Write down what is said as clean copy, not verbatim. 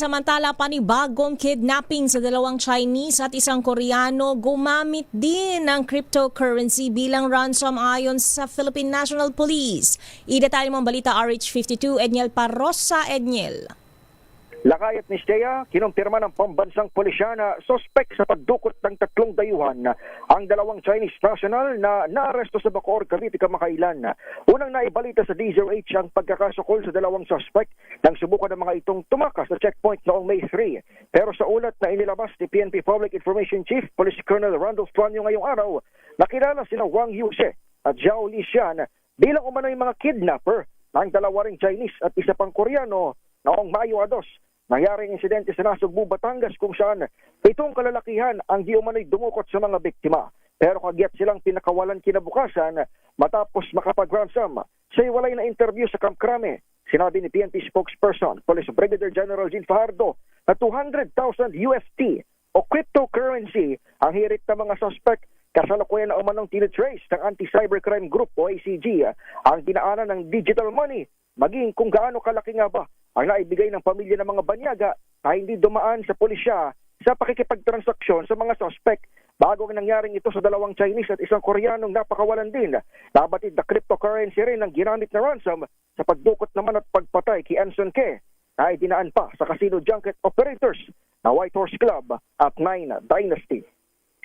Samantala, panibagong kidnapping sa dalawang Chinese at isang Koreano gumamit din ng cryptocurrency bilang ransom ayon sa Philippine National Police. Idetalye mo ang balita RH52, Edniel Parrosa. Edniel. Lakayat ni Stea, kinumpirma ng pambansang pulisya na sospek sa pagdukot ng 3 dayuhan ang dalawang Chinese national na naaresto sa Bacoor, Cavite kamakailan. Unang naibalita sa DZRH ang pagkakasukol sa dalawang sospek nang subukan ng mga itong tumakas sa checkpoint noong May 3. Pero sa ulat na inilabas ni PNP Public Information Chief Police Colonel Randolph Tuanyo ngayong araw, nakilala sina Wang Yuse at Zhao Lixian bilang umano'y mga kidnapper ng dalawa ring Chinese at isa pang Koreano noong Mayo 2. Nangyaring insidente sa Nasugbu, Batangas kung saan 7 kalalakihan ang di umano'y dumukot sa mga biktima. Pero kagyat silang pinakawalan kinabukasan matapos makapag-ransom. Sa iwalay na interview sa Camp Crame, sinabi ni PNP spokesperson, Police Brigadier General Gene Fajardo na 200,000 USD o cryptocurrency ang hirit ng mga suspect. Kasalukuyan na umanong tinitrace ng Anti-Cybercrime Group o ACG ang dinaanan ng digital money, maging kung gaano kalaki nga ba ang naibigay ng pamilya ng mga banyaga na hindi dumaan sa pulisya sa pakikipagtransaksyon sa mga suspect. Bago ang nangyaring ito sa dalawang Chinese at isang Koreanong napakawalan din, nabatid na cryptocurrency rin ang ginamit na ransom sa pagdukot naman at pagpatay kay Anson Ke na idinaan pa sa casino junket operators na White Horse Club at 9 Dynasty.